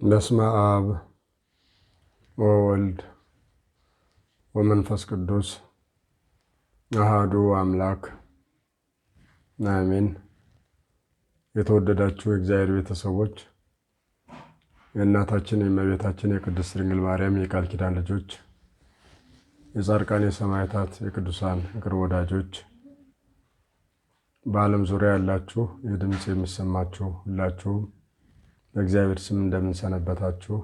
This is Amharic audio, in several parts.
በስመ አብ ወወልድ ወመንፈስ ቅዱስ አሃዱ አምላክ አሜን። የተወደዳችሁ የእግዚአብሔር ቤተሰቦች፣ የእናታችን የእመቤታችን የቅድስት ድንግል ማርያም የቃል ኪዳን ልጆች፣ የጻድቃን የሰማዕታት የቅዱሳን ቅርብ ወዳጆች፣ በዓለም ዙሪያ ያላችሁ የድምፅ የሚሰማችሁ ሁላችሁም በእግዚአብሔር ስም እንደምን ሰነበታችሁ?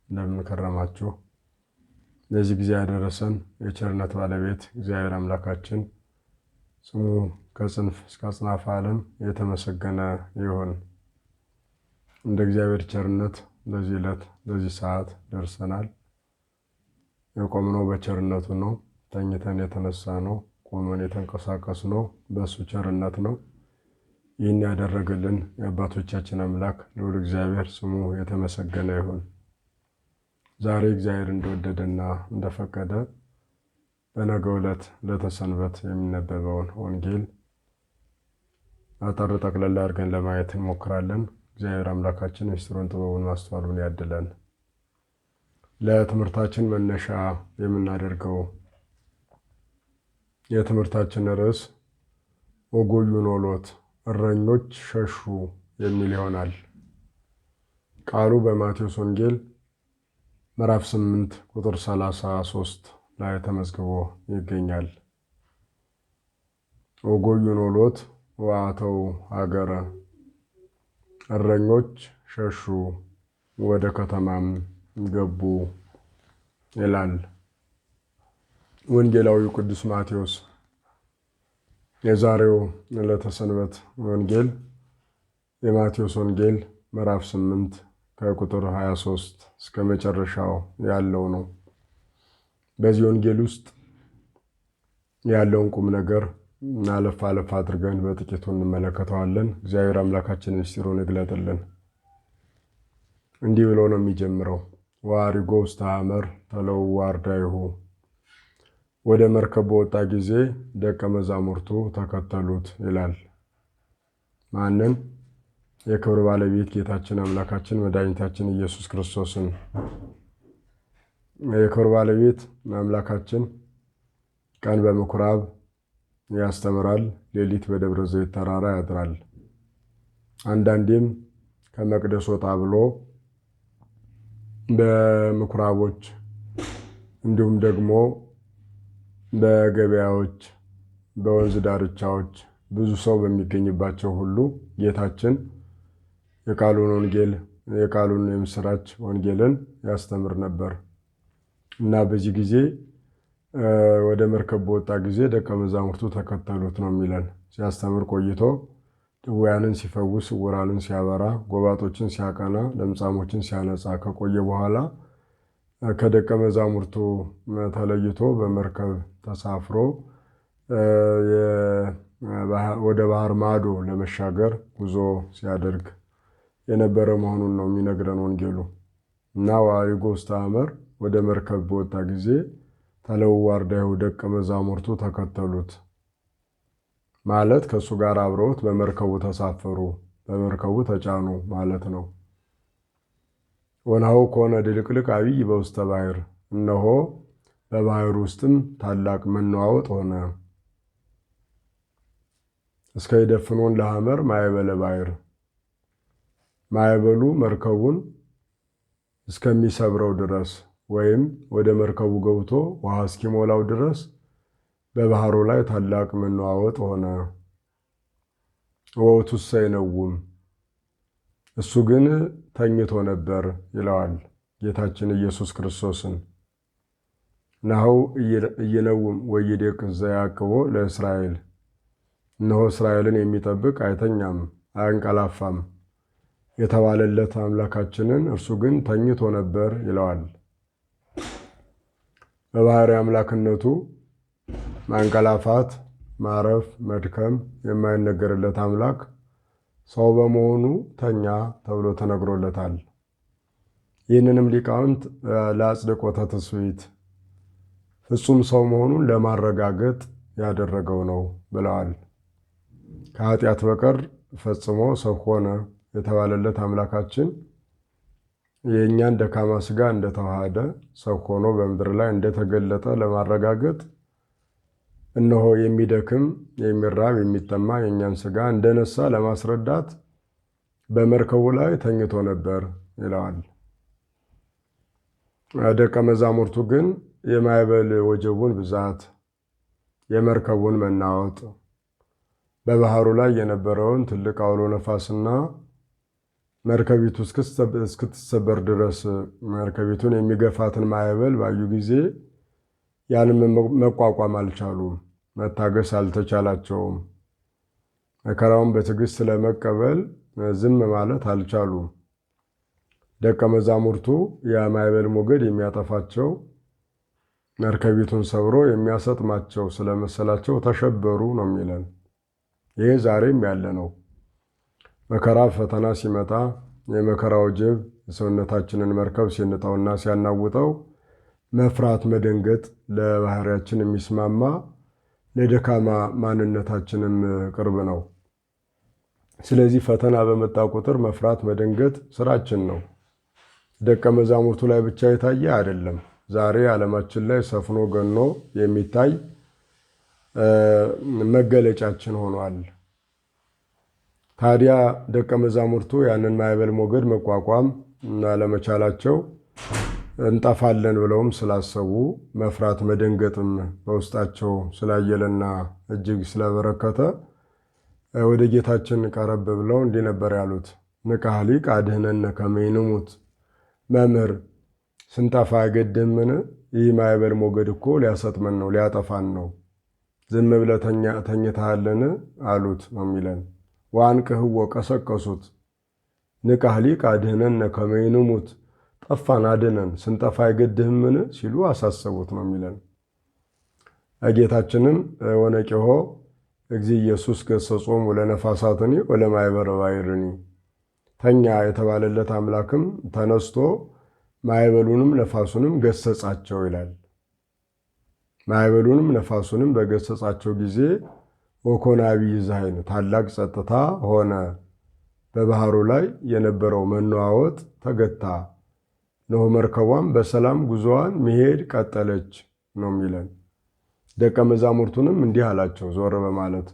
እንደምን ከረማችሁ? ለዚህ ጊዜ ያደረሰን የቸርነት ባለቤት እግዚአብሔር አምላካችን ስሙ ከጽንፍ እስከ አጽናፈ ዓለም የተመሰገነ ይሁን። እንደ እግዚአብሔር ቸርነት ለዚህ ዕለት ለዚህ ሰዓት ደርሰናል። የቆምነው በቸርነቱ ነው። ተኝተን የተነሳ ነው። ቆመን የተንቀሳቀስ ነው በእሱ ቸርነት ነው። ይህን ያደረገልን የአባቶቻችን አምላክ ልዑል እግዚአብሔር ስሙ የተመሰገነ ይሁን። ዛሬ እግዚአብሔር እንደወደደና እንደፈቀደ በነገው ዕለት ለተሰንበት የሚነበበውን ወንጌል አጠር ጠቅለል አድርገን ለማየት እንሞክራለን። እግዚአብሔር አምላካችን ምስጢሩን ጥበቡን ማስተዋሉን ያድለን። ለትምህርታችን መነሻ የምናደርገው የትምህርታችን ርዕስ ወጎዩ ኖሎት እረኞች ሸሹ የሚል ይሆናል። ቃሉ በማቴዎስ ወንጌል ምዕራፍ 8 ቁጥር 33 ላይ ተመዝግቦ ይገኛል። ወጎዩ ኖሎት ወአተው ሀገረ፣ እረኞች ሸሹ ወደ ከተማም ገቡ ይላል ወንጌላዊው ቅዱስ ማቴዎስ። የዛሬው ዕለተ ሰንበት ወንጌል የማቴዎስ ወንጌል ምዕራፍ 8 ከቁጥር 23 እስከ መጨረሻው ያለው ነው። በዚህ ወንጌል ውስጥ ያለውን ቁም ነገር አለፍ አለፍ አድርገን በጥቂቱ እንመለከተዋለን። እግዚአብሔር አምላካችን ምስጢሩን ይግለጥልን። እንዲህ ብሎ ነው የሚጀምረው። ወአሪጎ ውስተ ሐመር ተለውዋ አርዳኢሁ፣ ወደ መርከብ በወጣ ጊዜ ደቀ መዛሙርቱ ተከተሉት ይላል። ማንን? የክብር ባለቤት ጌታችን አምላካችን መድኃኒታችን ኢየሱስ ክርስቶስን። የክብር ባለቤት አምላካችን ቀን በምኩራብ ያስተምራል፣ ሌሊት በደብረ ዘይት ተራራ ያድራል። አንዳንዴም ከመቅደስ ወጣ ብሎ በምኩራቦች እንዲሁም ደግሞ በገበያዎች፣ በወንዝ ዳርቻዎች ብዙ ሰው በሚገኝባቸው ሁሉ ጌታችን የቃሉን ወንጌል የቃሉን የምስራች ወንጌልን ያስተምር ነበር እና በዚህ ጊዜ ወደ መርከብ በወጣ ጊዜ ደቀ መዛሙርቱ ተከተሉት ነው የሚለን። ሲያስተምር ቆይቶ ድውያንን ሲፈውስ፣ ዕውራንን ሲያበራ፣ ጎባጦችን ሲያቀና፣ ለምጻሞችን ሲያነጻ ከቆየ በኋላ ከደቀ መዛሙርቱ ተለይቶ በመርከብ ተሳፍሮ ወደ ባህር ማዶ ለመሻገር ጉዞ ሲያደርግ የነበረ መሆኑን ነው የሚነግረን ወንጌሉ እና ወአሪጎ ውስተ ሐመር፣ ወደ መርከብ በወጣ ጊዜ ተለውዋ አርዳኢሁ፣ ደቀ መዛሙርቱ ተከተሉት ማለት ከእሱ ጋር አብረውት በመርከቡ ተሳፈሩ፣ በመርከቡ ተጫኑ ማለት ነው። ወናሁ ከሆነ ድልቅልቅ አብይ በውስተ ባሕር፣ እነሆ በባሕር ውስጥም ታላቅ መነዋወጥ ሆነ። እስከ ይደፍኖን ለሐመር ማዕበለ ባሕር፣ ማዕበሉ መርከቡን እስከሚሰብረው ድረስ ወይም ወደ መርከቡ ገብቶ ውሃ እስኪሞላው ድረስ በባሕሩ ላይ ታላቅ መነዋወጥ ሆነ። ወውእቱሰ ይነውም፣ እሱ ግን ተኝቶ ነበር ይለዋል ጌታችን ኢየሱስ ክርስቶስን። ናሁ ኢይነውም ወይዴቅስ ዘያዕቅቦ ለእስራኤል፣ እነሆ እስራኤልን የሚጠብቅ አይተኛም አያንቀላፋም የተባለለት አምላካችንን እርሱ ግን ተኝቶ ነበር ይለዋል። በባሕርይ አምላክነቱ ማንቀላፋት፣ ማረፍ፣ መድከም የማይነገርለት አምላክ ሰው በመሆኑ ተኛ ተብሎ ተነግሮለታል። ይህንንም ሊቃውንት ለአጽድቆተ ትስብእት ፍጹም ሰው መሆኑን ለማረጋገጥ ያደረገው ነው ብለዋል። ከኃጢአት በቀር ፈጽሞ ሰው ሆነ የተባለለት አምላካችን የእኛን ደካማ ሥጋ እንደተዋሃደ ሰው ሆኖ በምድር ላይ እንደተገለጠ ለማረጋገጥ እነሆ የሚደክም የሚራብ የሚጠማ የእኛን ሥጋ እንደነሳ ለማስረዳት በመርከቡ ላይ ተኝቶ ነበር ይለዋል። ደቀ መዛሙርቱ ግን የማዕበል ወጀቡን ብዛት፣ የመርከቡን መናወጥ፣ በባህሩ ላይ የነበረውን ትልቅ አውሎ ነፋስና መርከቢቱ እስክትሰበር ድረስ መርከቢቱን የሚገፋትን ማዕበል ባዩ ጊዜ ያንም መቋቋም አልቻሉም። መታገስ አልተቻላቸውም። መከራውን በትዕግስት ለመቀበል ዝም ማለት አልቻሉም። ደቀ መዛሙርቱ የማዕበል ሞገድ የሚያጠፋቸው መርከቢቱን ሰብሮ የሚያሰጥማቸው ስለመሰላቸው ተሸበሩ ነው የሚለን። ይህ ዛሬም ያለ ነው። መከራ ፈተና ሲመጣ የመከራ ወጀብ የሰውነታችንን መርከብ ሲንጠውና ሲያናውጠው መፍራት መደንገጥ ለባህሪያችን የሚስማማ ለደካማ ማንነታችንም ቅርብ ነው። ስለዚህ ፈተና በመጣ ቁጥር መፍራት መደንገጥ ስራችን ነው። ደቀ መዛሙርቱ ላይ ብቻ የታየ አይደለም። ዛሬ ዓለማችን ላይ ሰፍኖ ገኖ የሚታይ መገለጫችን ሆኗል። ታዲያ ደቀ መዛሙርቱ ያንን ማዕበል ሞገድ መቋቋም ለመቻላቸው እንጠፋለን ብለውም ስላሰቡ መፍራት መደንገጥም በውስጣቸው ስላየለና እጅግ ስለበረከተ ወደ ጌታችን ቀረብ ብለው እንዲህ ነበር ያሉት። ንቃ ሊቅ አድኅነነ ከመ ንሙት። መምህር ስንጠፋ አይገድምን? ይህ ማዕበል ሞገድ እኮ ሊያሰጥመን ነው፣ ሊያጠፋን ነው። ዝም ብለህ ተኝተሃልን አሉት ነው የሚለን። ወአንቅህዎ ቀሰቀሱት። ንቃ ሊቅ አድኅነነ ከመ ንሙት። ጠፋን አድነን፣ ስንጠፋ አይገድህምን ሲሉ አሳሰቡት ነው የሚለን። ጌታችንም ወነቂሆ እግዚእ ኢየሱስ ገሰጾሙ ለነፋሳትኒ ወለማዕበለ ባሕርኒ። ተኛ የተባለለት አምላክም ተነስቶ ማዕበሉንም ነፋሱንም ገሰጻቸው ይላል። ማዕበሉንም ነፋሱንም በገሰጻቸው ጊዜ ወኮነ ዐቢይ ዘኃይል፣ ታላቅ ጸጥታ ሆነ። በባህሩ ላይ የነበረው መነዋወጥ ተገታ። እነሆ መርከቧም በሰላም ጉዞዋን መሄድ ቀጠለች ነው የሚለን። ደቀ መዛሙርቱንም እንዲህ አላቸው ዞር በማለት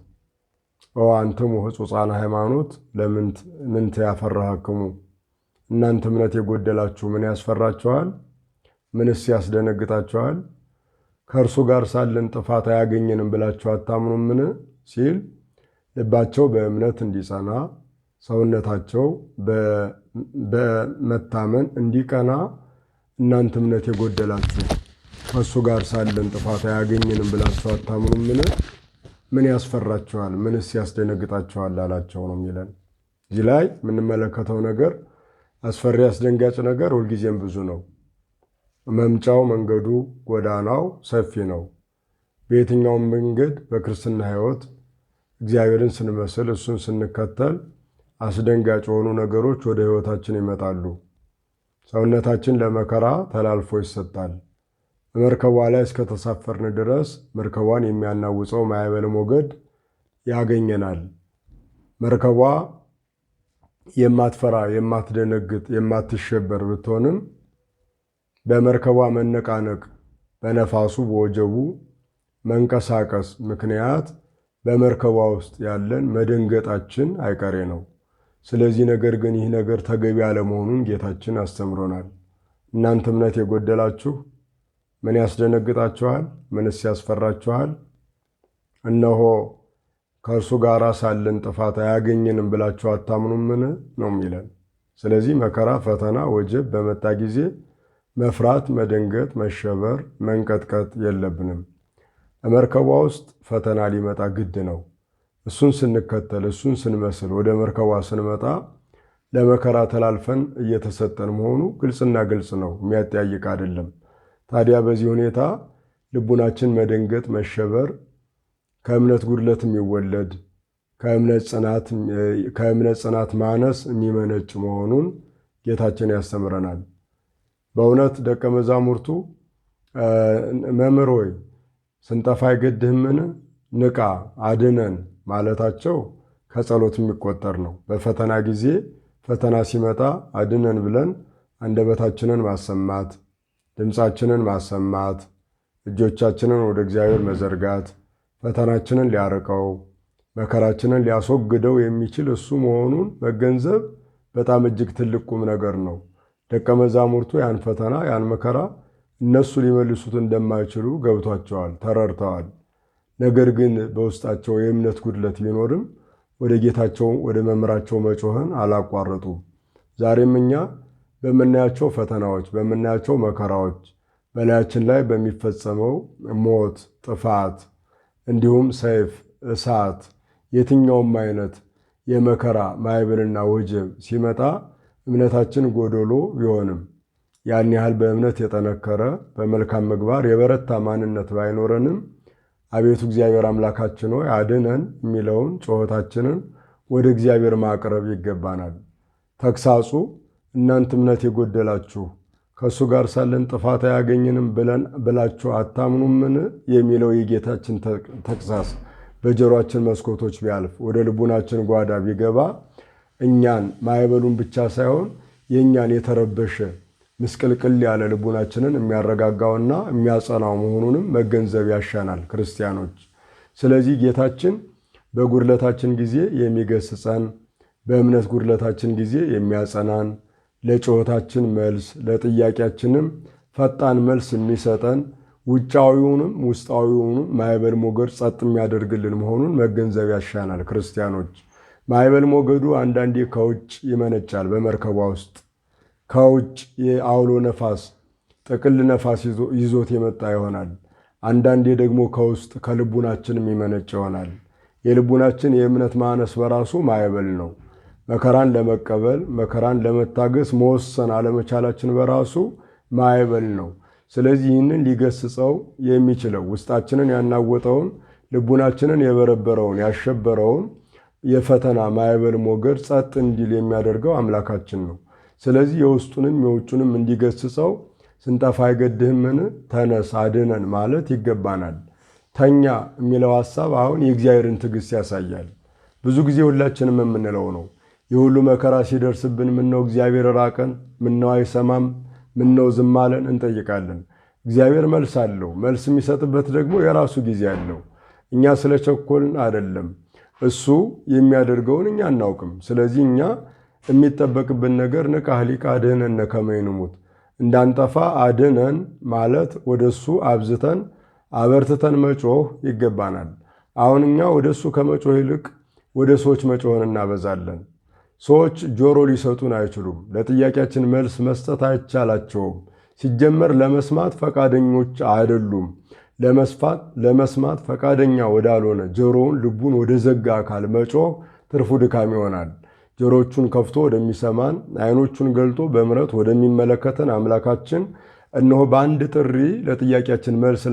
ኦ አንትሙ ሕጹፃነ ሃይማኖት ምንት ያፈራሃክሙ። እናንተ እምነት የጎደላችሁ ምን ያስፈራችኋል? ምንስ ያስደነግጣችኋል? ከእርሱ ጋር ሳለን ጥፋት አያገኘንም ብላችሁ አታምኑምን? ሲል ልባቸው በእምነት እንዲጸና ሰውነታቸው በመታመን እንዲቀና እናንተ እምነት የጎደላችሁ ከእሱ ጋር ሳለን ጥፋት አያገኘንም ብላችሁ አታምኑምን? ምን ያስፈራችኋል? ምንስ ያስደነግጣችኋል? አላቸው ነው የሚለን። እዚህ ላይ የምንመለከተው ነገር አስፈሪ አስደንጋጭ ነገር ሁልጊዜም ብዙ ነው። መምጫው መንገዱ ጎዳናው ሰፊ ነው። በየትኛውም መንገድ በክርስትና ሕይወት እግዚአብሔርን ስንመስል እሱን ስንከተል አስደንጋጭ የሆኑ ነገሮች ወደ ሕይወታችን ይመጣሉ። ሰውነታችን ለመከራ ተላልፎ ይሰጣል። በመርከቧ ላይ እስከተሳፈርን ድረስ መርከቧን የሚያናውፀው ማዕበል ሞገድ ያገኘናል። መርከቧ የማትፈራ የማትደነግጥ የማትሸበር ብትሆንም በመርከቧ መነቃነቅ በነፋሱ በወጀቡ መንቀሳቀስ ምክንያት በመርከቧ ውስጥ ያለን መደንገጣችን አይቀሬ ነው። ስለዚህ ነገር ግን ይህ ነገር ተገቢ አለመሆኑን ጌታችን አስተምሮናል። እናንተ እምነት የጎደላችሁ ምን ያስደነግጣችኋል? ምንስ ያስፈራችኋል? እነሆ ከእርሱ ጋር ሳለን ጥፋት አያገኘንም ብላችሁ አታምኑምን ነው የሚለን። ስለዚህ መከራ፣ ፈተና፣ ወጀብ በመጣ ጊዜ መፍራት፣ መደንገጥ፣ መሸበር፣ መንቀጥቀጥ የለብንም። በመርከቧ ውስጥ ፈተና ሊመጣ ግድ ነው። እሱን ስንከተል እሱን ስንመስል ወደ መርከቧ ስንመጣ ለመከራ ተላልፈን እየተሰጠን መሆኑ ግልጽና ግልጽ ነው፣ የሚያጠያይቅ አይደለም። ታዲያ በዚህ ሁኔታ ልቡናችን መደንገጥ፣ መሸበር ከእምነት ጉድለት የሚወለድ ከእምነት ጽናት ማነስ የሚመነጭ መሆኑን ጌታችን ያስተምረናል። በእውነት ደቀ መዛሙርቱ መምህር ሆይ ስንጠፋ አይገድህምን? ንቃ አድነን ማለታቸው ከጸሎት የሚቆጠር ነው። በፈተና ጊዜ ፈተና ሲመጣ አድነን ብለን አንደበታችንን ማሰማት፣ ድምፃችንን ማሰማት፣ እጆቻችንን ወደ እግዚአብሔር መዘርጋት ፈተናችንን ሊያርቀው መከራችንን ሊያስወግደው የሚችል እሱ መሆኑን መገንዘብ በጣም እጅግ ትልቅ ቁም ነገር ነው። ደቀ መዛሙርቱ ያን ፈተና ያን መከራ እነሱ ሊመልሱት እንደማይችሉ ገብቷቸዋል፣ ተረድተዋል። ነገር ግን በውስጣቸው የእምነት ጉድለት ቢኖርም ወደ ጌታቸው ወደ መምህራቸው መጮህን አላቋረጡም። ዛሬም እኛ በምናያቸው ፈተናዎች በምናያቸው መከራዎች በላያችን ላይ በሚፈጸመው ሞት፣ ጥፋት እንዲሁም ሰይፍ፣ እሳት የትኛውም አይነት የመከራ ማዕበልና ወጀብ ሲመጣ እምነታችን ጎዶሎ ቢሆንም ያን ያህል በእምነት የጠነከረ በመልካም ምግባር የበረታ ማንነት ባይኖረንም አቤቱ እግዚአብሔር አምላካችን ሆይ አድነን የሚለውን ጩኸታችንን ወደ እግዚአብሔር ማቅረብ ይገባናል። ተግሳጹ እናንተ እምነት የጎደላችሁ ከእሱ ጋር ሳለን ጥፋት አያገኝንም ብላችሁ አታምኑምን የሚለው የጌታችን ተግሳጽ በጆሮአችን መስኮቶች ቢያልፍ ወደ ልቡናችን ጓዳ ቢገባ እኛን ማዕበሉን ብቻ ሳይሆን የእኛን የተረበሸ ምስቅልቅል ያለ ልቡናችንን የሚያረጋጋውና የሚያጸናው መሆኑንም መገንዘብ ያሻናል ክርስቲያኖች። ስለዚህ ጌታችን በጉድለታችን ጊዜ የሚገስጸን፣ በእምነት ጉድለታችን ጊዜ የሚያጸናን፣ ለጩኸታችን መልስ ለጥያቄያችንም ፈጣን መልስ የሚሰጠን፣ ውጫዊውንም ውስጣዊውንም ማዕበል ሞገድ ጸጥ የሚያደርግልን መሆኑን መገንዘብ ያሻናል ክርስቲያኖች። ማዕበል ሞገዱ አንዳንዴ ከውጭ ይመነጫል። በመርከቧ ውስጥ ከውጭ የአውሎ ነፋስ ጥቅል ነፋስ ይዞት የመጣ ይሆናል። አንዳንዴ ደግሞ ከውስጥ ከልቡናችንም ይመነጭ ይሆናል። የልቡናችን የእምነት ማነስ በራሱ ማዕበል ነው። መከራን ለመቀበል መከራን ለመታገስ መወሰን አለመቻላችን በራሱ ማዕበል ነው። ስለዚህ ይህንን ሊገስጸው የሚችለው ውስጣችንን ያናወጠውን ልቡናችንን የበረበረውን ያሸበረውን የፈተና ማዕበል ሞገድ ጸጥ እንዲል የሚያደርገው አምላካችን ነው። ስለዚህ የውስጡንም የውጩንም እንዲገስጸው ስንጠፋ አይገድህምን? ተነስ አድነን ማለት ይገባናል። ተኛ የሚለው ሐሳብ አሁን የእግዚአብሔርን ትዕግስት ያሳያል። ብዙ ጊዜ ሁላችንም የምንለው ነው። የሁሉ መከራ ሲደርስብን ምነው እግዚአብሔር ራቀን፣ ምነው አይሰማም፣ ምነው ዝም አለን እንጠይቃለን። እግዚአብሔር መልስ አለው። መልስ የሚሰጥበት ደግሞ የራሱ ጊዜ አለው። እኛ ስለቸኮልን አይደለም። እሱ የሚያደርገውን እኛ አናውቅም። ስለዚህ እኛ የሚጠበቅብን ነገር ንቃህ ሊቅ አድኅነነ ከመ ንሙት፣ እንዳንጠፋ አድነን ማለት ወደሱ አብዝተን አበርትተን መጮህ ይገባናል። አሁን እኛ ወደሱ ከመጮህ ይልቅ ወደ ሰዎች መጮህን እናበዛለን። ሰዎች ጆሮ ሊሰጡን አይችሉም። ለጥያቄያችን መልስ መስጠት አይቻላቸውም። ሲጀመር ለመስማት ፈቃደኞች አይደሉም። ለመስማት ፈቃደኛ ወዳልሆነ ጆሮውን ልቡን ወደ ዘጋ አካል መጮህ ትርፉ ድካም ይሆናል። ጆሮቹን ከፍቶ ወደሚሰማን ዓይኖቹን ገልጦ በምሕረት ወደሚመለከተን አምላካችን እነሆ በአንድ ጥሪ ለጥያቄያችን መልስ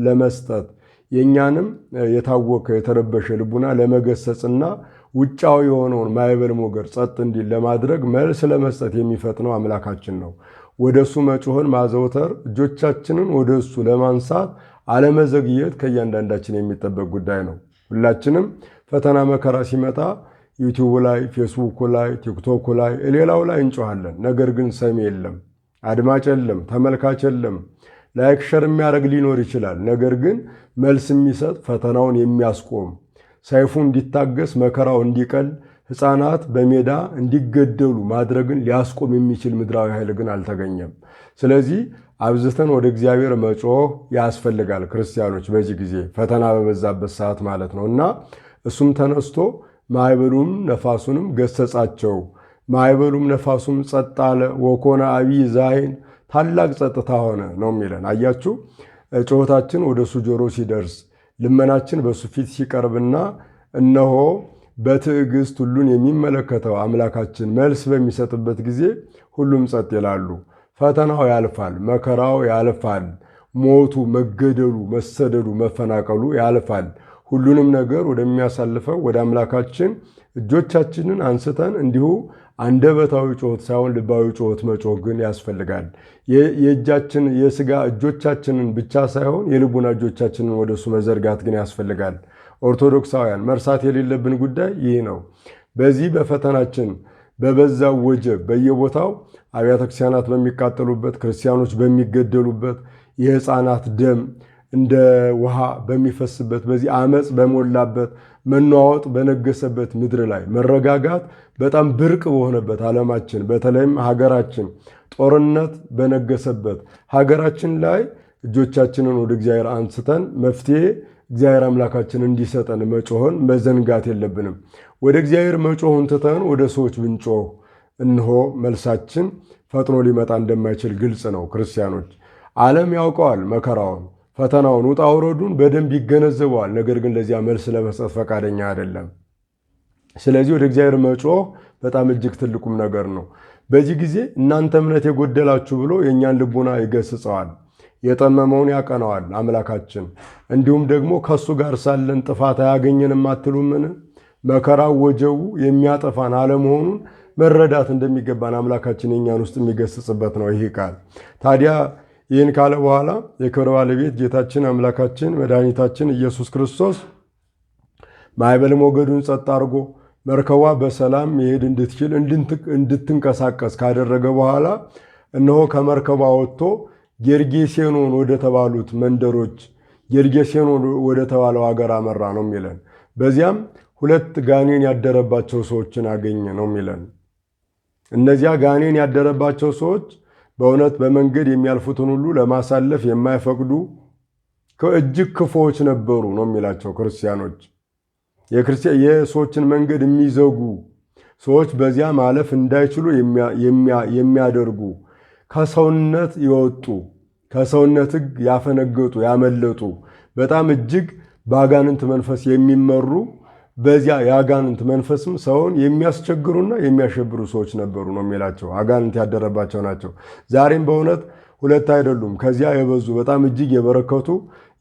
ለመስጠት የእኛንም የታወከ የተረበሸ ልቡና ለመገሰጽና ውጫዊ የሆነውን ማዕበል ሞገድ ጸጥ እንዲል ለማድረግ መልስ ለመስጠት የሚፈጥነው አምላካችን ነው። ወደ እሱ መጮህን ማዘውተር፣ እጆቻችንን ወደ እሱ ለማንሳት አለመዘግየት ከእያንዳንዳችን የሚጠበቅ ጉዳይ ነው። ሁላችንም ፈተና መከራ ሲመጣ ዩቲዩብ ላይ፣ ፌስቡክ ላይ፣ ቲክቶክ ላይ፣ ሌላው ላይ እንጮሃለን። ነገር ግን ሰሚ የለም፣ አድማጭ የለም፣ ተመልካች የለም። ላይክ ሸር የሚያደርግ ሊኖር ይችላል። ነገር ግን መልስ የሚሰጥ ፈተናውን የሚያስቆም ሰይፉ እንዲታገስ መከራው እንዲቀል ሕፃናት በሜዳ እንዲገደሉ ማድረግን ሊያስቆም የሚችል ምድራዊ ኃይል ግን አልተገኘም። ስለዚህ አብዝተን ወደ እግዚአብሔር መጮህ ያስፈልጋል ክርስቲያኖች፣ በዚህ ጊዜ ፈተና በበዛበት ሰዓት ማለት ነው። እና እሱም ተነስቶ ማዕበሉም ነፋሱንም ገሰጻቸው። ማዕበሉም ነፋሱም ጸጥ አለ። ወኮነ አቢይ ዛይን፣ ታላቅ ጸጥታ ሆነ ነው የሚለን። አያችሁ፣ ጩኸታችን ወደ እሱ ጆሮ ሲደርስ ልመናችን በሱ ፊት ሲቀርብና እነሆ በትዕግስት ሁሉን የሚመለከተው አምላካችን መልስ በሚሰጥበት ጊዜ ሁሉም ጸጥ ይላሉ። ፈተናው ያልፋል፣ መከራው ያልፋል፣ ሞቱ፣ መገደሉ፣ መሰደዱ፣ መፈናቀሉ ያልፋል። ሁሉንም ነገር ወደሚያሳልፈው ወደ አምላካችን እጆቻችንን አንስተን እንዲሁ አንደበታዊ ጩኸት ሳይሆን ልባዊ ጩኸት መጮህ ግን ያስፈልጋል። የእጃችን የሥጋ እጆቻችንን ብቻ ሳይሆን የልቡና እጆቻችንን ወደሱ መዘርጋት ግን ያስፈልጋል። ኦርቶዶክሳውያን መርሳት የሌለብን ጉዳይ ይህ ነው። በዚህ በፈተናችን በበዛው ወጀብ በየቦታው አብያተ ክርስቲያናት በሚቃጠሉበት፣ ክርስቲያኖች በሚገደሉበት፣ የሕፃናት ደም እንደ ውሃ በሚፈስበት፣ በዚህ አመፅ በሞላበት፣ መነዋወጥ በነገሰበት ምድር ላይ መረጋጋት በጣም ብርቅ በሆነበት ዓለማችን በተለይም ሀገራችን ጦርነት በነገሰበት ሀገራችን ላይ እጆቻችንን ወደ እግዚአብሔር አንስተን መፍትሄ እግዚአብሔር አምላካችን እንዲሰጠን መጮህን መዘንጋት የለብንም። ወደ እግዚአብሔር መጮህን ትተን ወደ ሰዎች ብንጮህ እንሆ መልሳችን ፈጥኖ ሊመጣ እንደማይችል ግልጽ ነው። ክርስቲያኖች ዓለም ያውቀዋል መከራውን፣ ፈተናውን፣ ውጣ ውረዱን በደንብ ይገነዘበዋል። ነገር ግን ለዚያ መልስ ለመስጠት ፈቃደኛ አይደለም። ስለዚህ ወደ እግዚአብሔር መጮህ በጣም እጅግ ትልቁም ነገር ነው። በዚህ ጊዜ እናንተ እምነት የጎደላችሁ ብሎ የእኛን ልቡና ይገስጸዋል፣ የጠመመውን ያቀነዋል አምላካችን። እንዲሁም ደግሞ ከእሱ ጋር ሳለን ጥፋት አያገኘንም አትሉምን? መከራው ወጀቡ የሚያጠፋን አለመሆኑን መረዳት እንደሚገባን አምላካችን የእኛን ውስጥ የሚገስጽበት ነው ይህ ቃል። ታዲያ ይህን ካለ በኋላ የክብር ባለቤት ጌታችን አምላካችን መድኃኒታችን ኢየሱስ ክርስቶስ ማዕበል ሞገዱን ጸጥ አድርጎ መርከቧ በሰላም መሄድ እንድትችል እንድትንቀሳቀስ ካደረገ በኋላ እነሆ ከመርከቧ ወጥቶ ጌርጌሴኖን ወደ ተባሉት መንደሮች፣ ጌርጌሴኖን ወደ ተባለው ሀገር አመራ ነው የሚለን። በዚያም 2 ጋኔን ያደረባቸው ሰዎችን አገኘ ነው የሚለን። እነዚያ ጋኔን ያደረባቸው ሰዎች በእውነት በመንገድ የሚያልፉትን ሁሉ ለማሳለፍ የማይፈቅዱ እጅግ ክፉዎች ነበሩ ነው የሚላቸው። ክርስቲያኖች የሰዎችን መንገድ የሚዘጉ ሰዎች በዚያ ማለፍ እንዳይችሉ የሚያደርጉ ከሰውነት የወጡ ከሰውነት ሕግ ያፈነገጡ ያመለጡ በጣም እጅግ በአጋንንት መንፈስ የሚመሩ በዚያ የአጋንንት መንፈስም ሰውን የሚያስቸግሩና የሚያሸብሩ ሰዎች ነበሩ ነው የሚላቸው። አጋንንት ያደረባቸው ናቸው። ዛሬም በእውነት 2 አይደሉም፣ ከዚያ የበዙ በጣም እጅግ የበረከቱ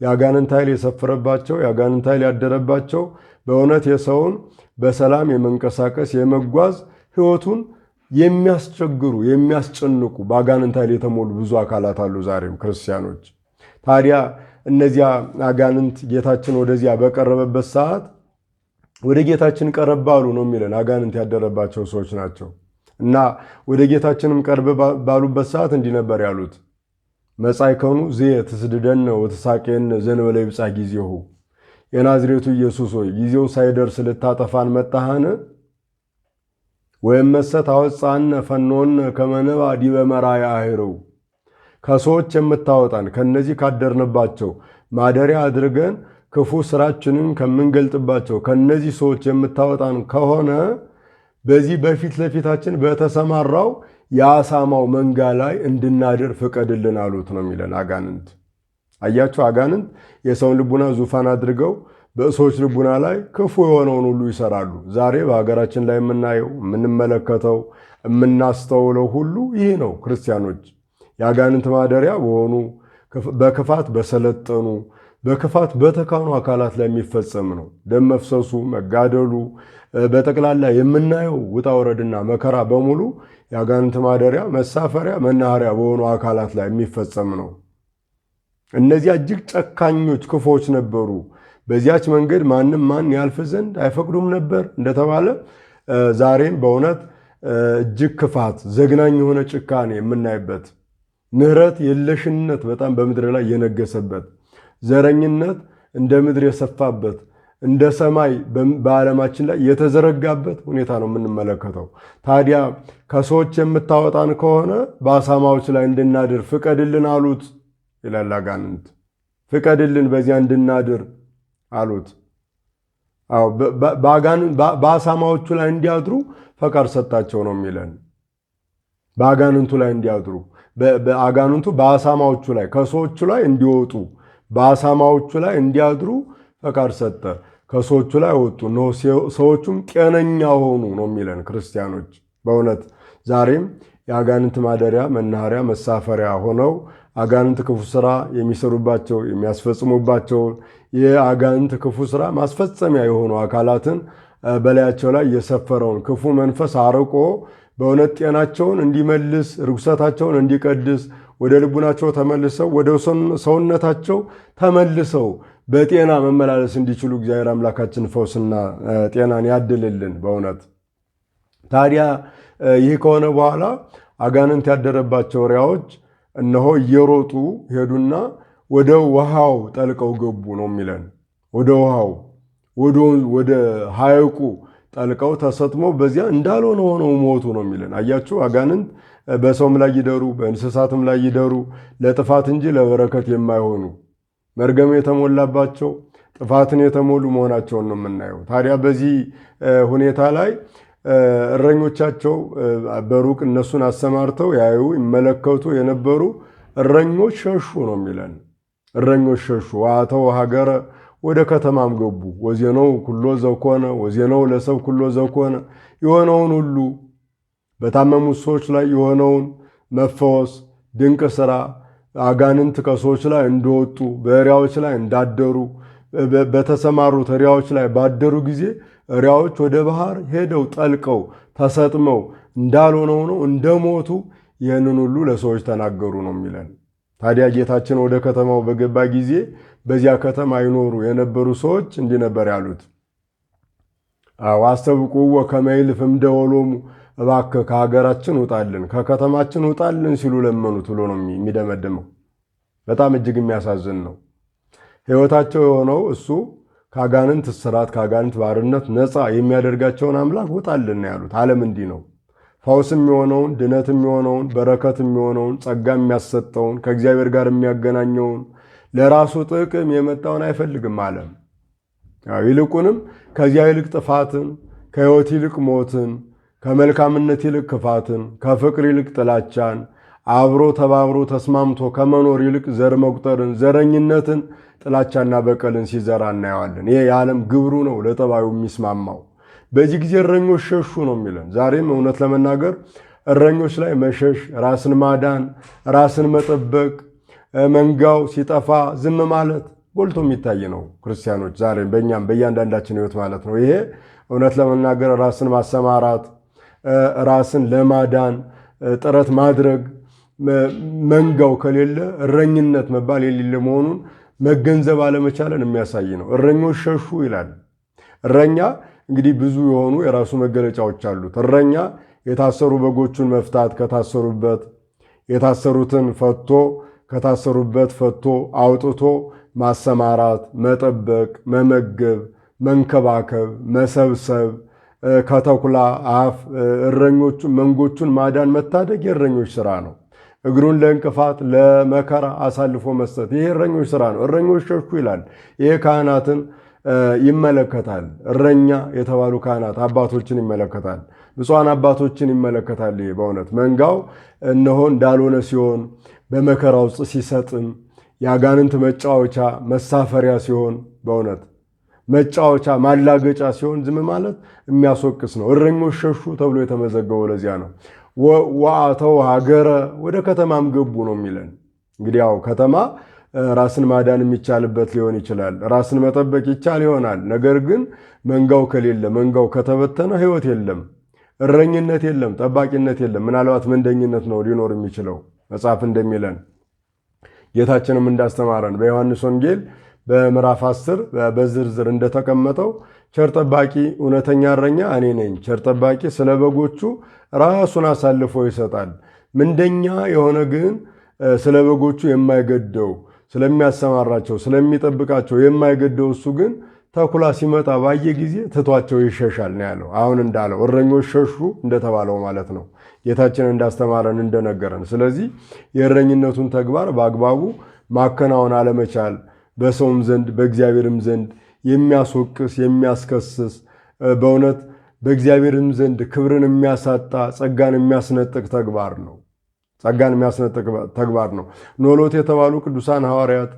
የአጋንንት ኃይል የሰፈረባቸው የአጋንንት ኃይል ያደረባቸው በእውነት የሰውን በሰላም የመንቀሳቀስ የመጓዝ ሕይወቱን የሚያስቸግሩ የሚያስጨንቁ በአጋንንት ኃይል የተሞሉ ብዙ አካላት አሉ ዛሬም ክርስቲያኖች። ታዲያ እነዚያ አጋንንት ጌታችን ወደዚያ በቀረበበት ሰዓት ወደ ጌታችን ቀረብ አሉ ነው የሚለን። አጋንንት ያደረባቸው ሰዎች ናቸው እና ወደ ጌታችንም ቀርብ ባሉበት ሰዓት እንዲህ ነበር ያሉት። መጻእከኑ ዝየ ትስድደነ ወትሳቄነ ዘእንበለ ይብጻሕ ጊዜሁ። የናዝሬቱ ኢየሱስ ሆይ ጊዜው ሳይደርስ ልታጠፋን መጣህን? ወይም መሰት አወፃነ ፈኖነ ከመነባ ዲበ መራያ አህረው። ከሰዎች የምታወጣን ከነዚህ ካደርንባቸው ማደሪያ አድርገን ክፉ ስራችንን ከምንገልጥባቸው ከነዚህ ሰዎች የምታወጣን ከሆነ በዚህ በፊት ለፊታችን በተሰማራው የአሳማው መንጋ ላይ እንድናድር ፍቀድልን አሉት ነው የሚለን። አጋንንት አያቸው። አጋንንት የሰውን ልቡና ዙፋን አድርገው በሰዎች ልቡና ላይ ክፉ የሆነውን ሁሉ ይሰራሉ። ዛሬ በሀገራችን ላይ የምናየው የምንመለከተው የምናስተውለው ሁሉ ይህ ነው። ክርስቲያኖች የአጋንንት ማደሪያ በሆኑ በክፋት በሰለጠኑ በክፋት በተካኑ አካላት ላይ የሚፈጸም ነው። ደም መፍሰሱ፣ መጋደሉ፣ በጠቅላላ የምናየው ውጣ ወረድና መከራ በሙሉ የአጋንንት ማደሪያ መሳፈሪያ መናኸሪያ በሆኑ አካላት ላይ የሚፈጸም ነው። እነዚያ እጅግ ጨካኞች ክፎች ነበሩ። በዚያች መንገድ ማንም ማን ያልፍ ዘንድ አይፈቅዱም ነበር እንደተባለ ዛሬም በእውነት እጅግ ክፋት፣ ዘግናኝ የሆነ ጭካኔ የምናይበት፣ ምሕረት የለሽነት በጣም በምድር ላይ የነገሰበት፣ ዘረኝነት እንደ ምድር የሰፋበት፣ እንደ ሰማይ በዓለማችን ላይ የተዘረጋበት ሁኔታ ነው የምንመለከተው። ታዲያ ከሰዎች የምታወጣን ከሆነ በአሳማዎች ላይ እንድናድር ፍቀድልን አሉት ይላል አጋንንት። ፍቀድልን በዚያ እንድናድር አሉት። አዎ በአሳማዎቹ ላይ እንዲያድሩ ፈቃድ ሰጣቸው ነው የሚለን። በአጋንንቱ ላይ እንዲያድሩ በአጋንንቱ በአሳማዎቹ ላይ ከሰዎቹ ላይ እንዲወጡ በአሳማዎቹ ላይ እንዲያድሩ ፈቃድ ሰጠ። ከሰዎቹ ላይ ወጡ፣ ሰዎቹም ጤነኛ ሆኑ ነው የሚለን። ክርስቲያኖች በእውነት ዛሬም የአጋንንት ማደሪያ መናኸሪያ መሳፈሪያ ሆነው አጋንንት ክፉ ስራ የሚሰሩባቸው የሚያስፈጽሙባቸው የአጋንንት ክፉ ስራ ማስፈጸሚያ የሆኑ አካላትን በላያቸው ላይ የሰፈረውን ክፉ መንፈስ አርቆ በእውነት ጤናቸውን እንዲመልስ ርኩሰታቸውን እንዲቀድስ ወደ ልቡናቸው ተመልሰው ወደ ሰውነታቸው ተመልሰው በጤና መመላለስ እንዲችሉ እግዚአብሔር አምላካችን ፈውስና ጤናን ያድልልን። በእውነት ታዲያ ይህ ከሆነ በኋላ አጋንንት ያደረባቸው እሪያዎች እነሆ እየሮጡ ሄዱና ወደ ውሃው ጠልቀው ገቡ ነው የሚለን። ወደ ውሃው ወደ ሐይቁ ጠልቀው ተሰጥመው በዚያ እንዳልሆነ ሆነው ሞቱ ነው የሚለን። አያችሁ፣ አጋንንት በሰውም ላይ ይደሩ በእንስሳትም ላይ ይደሩ ለጥፋት እንጂ ለበረከት የማይሆኑ መርገም የተሞላባቸው ጥፋትን የተሞሉ መሆናቸውን ነው የምናየው። ታዲያ በዚህ ሁኔታ ላይ እረኞቻቸው በሩቅ እነሱን አሰማርተው ያዩ ይመለከቱ የነበሩ እረኞች ሸሹ ነው የሚለን። እረኞች ሸሹ። ዋተው ሀገረ ወደ ከተማም ገቡ። ወዜነው ኩሎ ዘኮነ ወዜነው ለሰብ ኩሎ ዘኮነ የሆነውን ሁሉ በታመሙት ሰዎች ላይ የሆነውን መፈወስ ድንቅ ሥራ አጋንንት ከሰዎች ላይ እንደወጡ በእሪያዎች ላይ እንዳደሩ በተሰማሩት እሪያዎች ላይ ባደሩ ጊዜ እሪያዎች ወደ ባህር ሄደው ጠልቀው ተሰጥመው እንዳልሆነ ሆነው እንደሞቱ ይህንን ሁሉ ለሰዎች ተናገሩ ነው የሚለን። ታዲያ ጌታችን ወደ ከተማው በገባ ጊዜ በዚያ ከተማ ይኖሩ የነበሩ ሰዎች እንዲህ ነበር ያሉት። አስተብቁዎ ከመ ይልፍ እምደወሎሙ፣ እባክህ ከሀገራችን ውጣልን ከከተማችን ውጣልን ሲሉ ለመኑት ብሎ ነው የሚደመድመው። በጣም እጅግ የሚያሳዝን ነው። ሕይወታቸው የሆነው እሱ ከአጋንንት እስራት ከአጋንንት ባርነት ነፃ የሚያደርጋቸውን አምላክ ውጣልን ያሉት። ዓለም እንዲህ ነው። ፈውስም የሆነውን ድነትም የሆነውን በረከትም የሆነውን ጸጋ የሚያሰጠውን ከእግዚአብሔር ጋር የሚያገናኘውን ለራሱ ጥቅም የመጣውን አይፈልግም ዓለም። ይልቁንም ከዚያ ይልቅ ጥፋትን፣ ከሕይወት ይልቅ ሞትን፣ ከመልካምነት ይልቅ ክፋትን፣ ከፍቅር ይልቅ ጥላቻን፣ አብሮ ተባብሮ ተስማምቶ ከመኖር ይልቅ ዘር መቁጠርን፣ ዘረኝነትን፣ ጥላቻና በቀልን ሲዘራ እናየዋለን። ይሄ የዓለም ግብሩ ነው ለጠባዩ የሚስማማው። በዚህ ጊዜ እረኞች ሸሹ ነው የሚለን። ዛሬም እውነት ለመናገር እረኞች ላይ መሸሽ፣ ራስን ማዳን፣ ራስን መጠበቅ፣ መንጋው ሲጠፋ ዝም ማለት ጎልቶ የሚታይ ነው። ክርስቲያኖች ዛሬም በእኛም በእያንዳንዳችን ሕይወት ማለት ነው። ይሄ እውነት ለመናገር ራስን ማሰማራት፣ ራስን ለማዳን ጥረት ማድረግ፣ መንጋው ከሌለ እረኝነት መባል የሌለ መሆኑን መገንዘብ አለመቻለን የሚያሳይ ነው። እረኞች ሸሹ ይላል። እረኛ እንግዲህ ብዙ የሆኑ የራሱ መገለጫዎች አሉት። እረኛ የታሰሩ በጎቹን መፍታት፣ ከታሰሩበት የታሰሩትን ፈቶ ከታሰሩበት ፈቶ አውጥቶ ማሰማራት፣ መጠበቅ፣ መመገብ፣ መንከባከብ፣ መሰብሰብ፣ ከተኩላ አፍ መንጎቹን ማዳን፣ መታደግ የእረኞች ሥራ ነው። እግሩን ለእንቅፋት ለመከራ አሳልፎ መስጠት ይሄ እረኞች ሥራ ነው። እረኞች ሸሹ ይላል። ይሄ ካህናትን ይመለከታል። እረኛ የተባሉ ካህናት አባቶችን ይመለከታል። ብፁዓን አባቶችን ይመለከታል። ይሄ በእውነት መንጋው እነሆ እንዳልሆነ ሲሆን በመከራ ውስጥ ሲሰጥም የአጋንንት መጫወቻ መሳፈሪያ ሲሆን በእውነት መጫወቻ ማላገጫ ሲሆን ዝም ማለት የሚያስወቅስ ነው። እረኞች ሸሹ ተብሎ የተመዘገበው ለዚያ ነው። ወአተው ሀገረ ወደ ከተማም ገቡ ነው የሚለን። እንግዲህ ያው ከተማ ራስን ማዳን የሚቻልበት ሊሆን ይችላል። ራስን መጠበቅ ይቻል ይሆናል። ነገር ግን መንጋው ከሌለ መንጋው ከተበተነ ሕይወት የለም፣ እረኝነት የለም፣ ጠባቂነት የለም። ምናልባት ምንደኝነት ነው ሊኖር የሚችለው። መጽሐፍ እንደሚለን ጌታችንም እንዳስተማረን በዮሐንስ ወንጌል በምዕራፍ 10 በዝርዝር እንደተቀመጠው ቸር ጠባቂ እውነተኛ እረኛ እኔ ነኝ። ቸር ጠባቂ ስለ በጎቹ ራሱን አሳልፎ ይሰጣል። ምንደኛ የሆነ ግን ስለ በጎቹ የማይገደው ስለሚያሰማራቸው ስለሚጠብቃቸው የማይገደው እሱ ግን ተኩላ ሲመጣ ባየ ጊዜ ትቷቸው ይሸሻል ነው ያለው። አሁን እንዳለው እረኞች ሸሹ እንደተባለው ማለት ነው። ጌታችን እንዳስተማረን እንደነገረን። ስለዚህ የእረኝነቱን ተግባር በአግባቡ ማከናወን አለመቻል በሰውም ዘንድ በእግዚአብሔርም ዘንድ የሚያስወቅስ የሚያስከስስ በእውነት በእግዚአብሔርም ዘንድ ክብርን የሚያሳጣ ጸጋን የሚያስነጥቅ ተግባር ነው። ጸጋን የሚያስነጥቅ ተግባር ነው። ኖሎት የተባሉ ቅዱሳን ሐዋርያት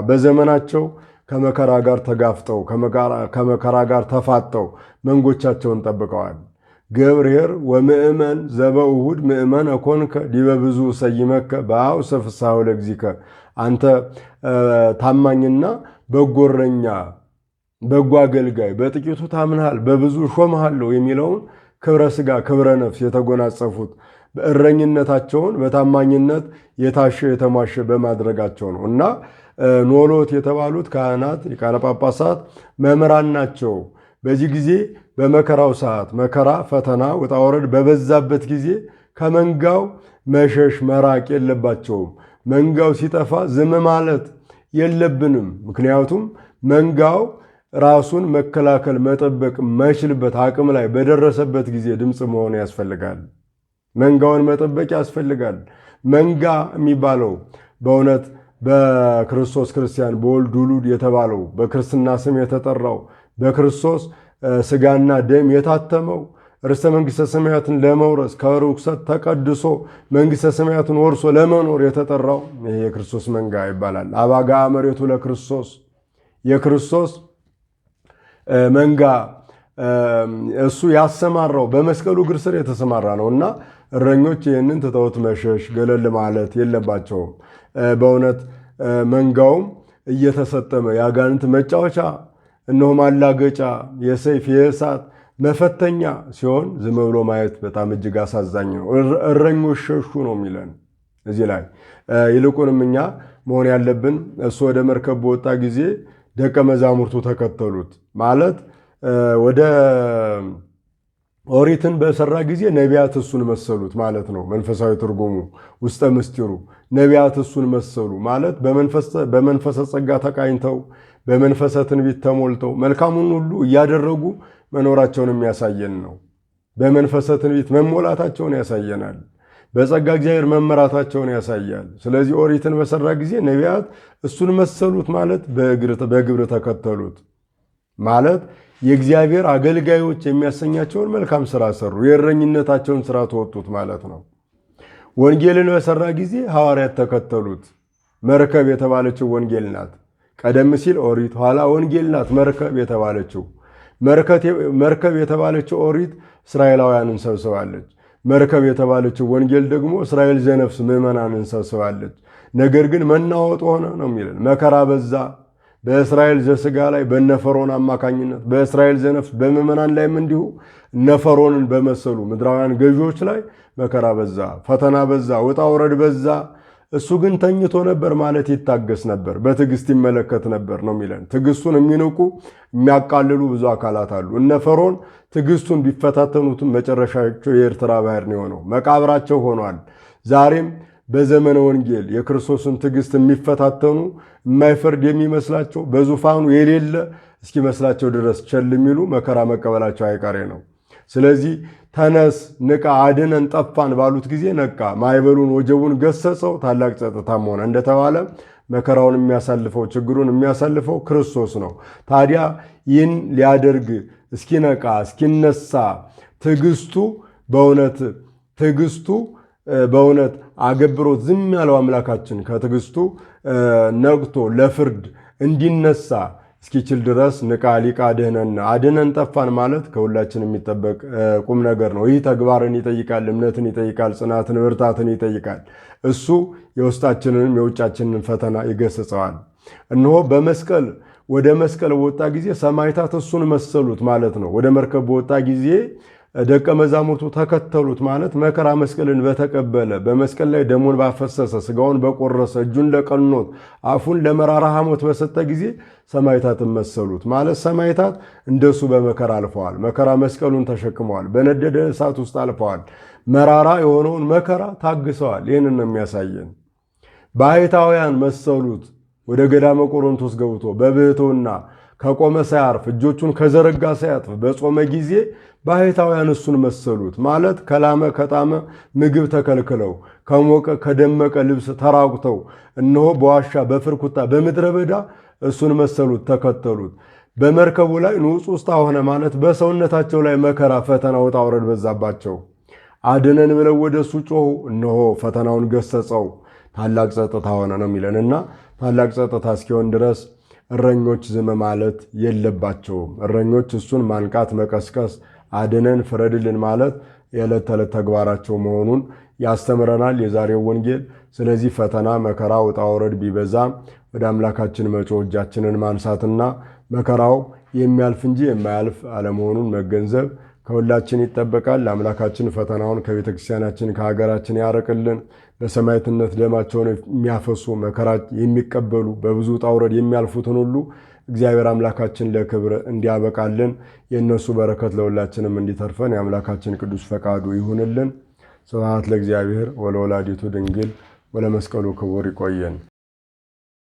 በዘመናቸው ከመከራ ጋር ተጋፍጠው ከመከራ ጋር ተፋጠው መንጎቻቸውን ጠብቀዋል። ገብርኄር ወምእመን ዘበእሁድ ምእመን ኮንከ ዲበ ብዙ ሰይመከ በአውሰ ፍስሐሁ ለእግዚእከ። አንተ ታማኝና በጎ እረኛ በጎ አገልጋይ በጥቂቱ ታምንሃል በብዙ ሾመሃለሁ የሚለውን ክብረ ሥጋ ክብረ ነፍስ የተጎናጸፉት በእረኝነታቸውን በታማኝነት የታሸ የተሟሸ በማድረጋቸው ነው። እና ኖሎት የተባሉት ካህናት ሊቃነ ጳጳሳት መምህራን ናቸው። በዚህ ጊዜ በመከራው ሰዓት መከራ፣ ፈተና፣ ውጣ ወረድ በበዛበት ጊዜ ከመንጋው መሸሽ መራቅ የለባቸውም። መንጋው ሲጠፋ ዝም ማለት የለብንም። ምክንያቱም መንጋው ራሱን መከላከል መጠበቅ የማይችልበት አቅም ላይ በደረሰበት ጊዜ ድምፅ መሆን ያስፈልጋል። መንጋውን መጠበቅ ያስፈልጋል። መንጋ የሚባለው በእውነት በክርስቶስ ክርስቲያን በወልድ ውሉድ የተባለው በክርስትና ስም የተጠራው በክርስቶስ ስጋና ደም የታተመው ርስተ መንግሥተ ሰማያትን ለመውረስ ከርኩሰት ተቀድሶ መንግሥተ ሰማያትን ወርሶ ለመኖር የተጠራው ይሄ የክርስቶስ መንጋ ይባላል። አባጋ መሬቱ ለክርስቶስ የክርስቶስ መንጋ እሱ ያሰማራው በመስቀሉ እግር ስር የተሰማራ ነውና እረኞች ይህንን ትተውት መሸሽ ገለል ማለት የለባቸውም። በእውነት መንጋውም እየተሰጠመ የአጋንንት መጫወቻ እነሆ ማላገጫ የሰይፍ የእሳት መፈተኛ ሲሆን ዝም ብሎ ማየት በጣም እጅግ አሳዛኝ ነው። እረኞች ሸሹ ነው የሚለን እዚህ ላይ። ይልቁንም እኛ መሆን ያለብን እሱ ወደ መርከብ በወጣ ጊዜ ደቀ መዛሙርቱ ተከተሉት ማለት ወደ ኦሪትን በሰራ ጊዜ ነቢያት እሱን መሰሉት ማለት ነው። መንፈሳዊ ትርጉሙ ውስጠ ምስጢሩ ነቢያት እሱን መሰሉ ማለት በመንፈሰ ጸጋ ተቃኝተው በመንፈሰ ትንቢት ተሞልተው መልካሙን ሁሉ እያደረጉ መኖራቸውን የሚያሳየን ነው። በመንፈሰ ትንቢት መሞላታቸውን ያሳየናል። በጸጋ እግዚአብሔር መመራታቸውን ያሳያል። ስለዚህ ኦሪትን በሰራ ጊዜ ነቢያት እሱን መሰሉት ማለት በግብር ተከተሉት ማለት የእግዚአብሔር አገልጋዮች የሚያሰኛቸውን መልካም ስራ ሰሩ፣ የእረኝነታቸውን ስራ ተወጡት ማለት ነው። ወንጌልን በሰራ ጊዜ ሐዋርያት ተከተሉት። መርከብ የተባለችው ወንጌል ናት። ቀደም ሲል ኦሪት፣ ኋላ ወንጌል ናት መርከብ የተባለችው። መርከብ የተባለችው ኦሪት እስራኤላውያንን ሰብስባለች። መርከብ የተባለችው ወንጌል ደግሞ እስራኤል ዘነፍስ ምዕመናንን ሰብስባለች። ነገር ግን መናወጥ ሆነ ነው የሚለን። መከራ በዛ በእስራኤል ዘሥጋ ላይ በነፈሮን አማካኝነት፣ በእስራኤል ዘነፍስ በምዕመናን ላይም እንዲሁ ነፈሮንን በመሰሉ ምድራውያን ገዢዎች ላይ መከራ በዛ፣ ፈተና በዛ፣ ውጣ ውረድ በዛ። እሱ ግን ተኝቶ ነበር ማለት ይታገስ ነበር፣ በትዕግስት ይመለከት ነበር ነው የሚለን። ትዕግስቱን የሚንቁ የሚያቃልሉ ብዙ አካላት አሉ። እነ ፈርዖን ትዕግስቱን ቢፈታተኑትም መጨረሻቸው የኤርትራ ባህር ነው የሆነው፣ መቃብራቸው ሆኗል። ዛሬም በዘመነ ወንጌል የክርስቶስን ትዕግስት የሚፈታተኑ የማይፈርድ የሚመስላቸው በዙፋኑ የሌለ እስኪመስላቸው ድረስ ቸል የሚሉ መከራ መቀበላቸው አይቀሬ ነው። ስለዚህ ተነስ፣ ንቃ፣ አድነን፣ ጠፋን ባሉት ጊዜ ነቃ፣ ማዕበሉን ወጀቡን ገሰጸው፣ ታላቅ ጸጥታም ሆነ እንደተባለ መከራውን የሚያሳልፈው ችግሩን የሚያሳልፈው ክርስቶስ ነው። ታዲያ ይህን ሊያደርግ እስኪነቃ እስኪነሳ ትዕግስቱ በእውነት አገብሮት ዝም ያለው አምላካችን ከትዕግስቱ ነቅቶ ለፍርድ እንዲነሳ እስኪችል ድረስ ንቃ ሊቃ አድነን ጠፋን ማለት ከሁላችን የሚጠበቅ ቁም ነገር ነው። ይህ ተግባርን ይጠይቃል፣ እምነትን ይጠይቃል፣ ጽናትን ብርታትን ይጠይቃል። እሱ የውስጣችንንም የውጫችንን ፈተና ይገስጸዋል። እነሆ ወደ መስቀል በወጣ ጊዜ ሰማዕታት እሱን መሰሉት ማለት ነው። ወደ መርከብ በወጣ ጊዜ ደቀ መዛሙርቱ ተከተሉት ማለት መከራ መስቀልን በተቀበለ በመስቀል ላይ ደሙን ባፈሰሰ ስጋውን በቆረሰ እጁን ለቀኖት አፉን ለመራራ ሐሞት በሰጠ ጊዜ ሰማዕታትን መሰሉት ማለት ሰማዕታት እንደሱ በመከራ አልፈዋል። መከራ መስቀሉን ተሸክመዋል። በነደደ እሳት ውስጥ አልፈዋል። መራራ የሆነውን መከራ ታግሰዋል። ይህንን ነው የሚያሳየን። ባሕታውያን መሰሉት። ወደ ገዳመ ቆሮንቶስ ገብቶ በብሕትውና ከቆመ ሳያርፍ እጆቹን ከዘረጋ ሳያጥፍ በጾመ ጊዜ ባሕታውያን እሱን መሰሉት ማለት ከላመ ከጣመ ምግብ ተከልክለው ከሞቀ ከደመቀ ልብስ ተራቁተው እነሆ በዋሻ በፍርኩታ በምድረ በዳ እሱን መሰሉት፣ ተከተሉት። በመርከቡ ላይ ንዑስ ውስጥ ሆነ ማለት በሰውነታቸው ላይ መከራ፣ ፈተና፣ ውጣ ውረድ በዛባቸው። አድነን ብለው ወደ እሱ ጮኹ። እነሆ ፈተናውን ገሰጸው፣ ታላቅ ጸጥታ ሆነ ነው የሚለንና ታላቅ ጸጥታ እስኪሆን ድረስ እረኞች ዝም ማለት የለባቸውም። እረኞች እሱን ማንቃት፣ መቀስቀስ፣ አድነን ፍረድልን ማለት የዕለት ተዕለት ተግባራቸው መሆኑን ያስተምረናል የዛሬው ወንጌል። ስለዚህ ፈተና፣ መከራ፣ ውጣ ውረድ ቢበዛ ወደ አምላካችን መጮህ፣ እጃችንን ማንሳትና መከራው የሚያልፍ እንጂ የማያልፍ አለመሆኑን መገንዘብ ከሁላችን ይጠበቃል። ለአምላካችን ፈተናውን ከቤተ ክርስቲያናችን ከሀገራችን ያርቅልን። በሰማዕትነት ደማቸውን የሚያፈሱ መከራ የሚቀበሉ በብዙ ውጣ ውረድ የሚያልፉትን ሁሉ እግዚአብሔር አምላካችን ለክብር እንዲያበቃልን የእነሱ በረከት ለሁላችንም እንዲተርፈን የአምላካችን ቅዱስ ፈቃዱ ይሁንልን። ስብሐት ለእግዚአብሔር ወለወላዲቱ ድንግል ወለመስቀሉ ክቡር። ይቆየን።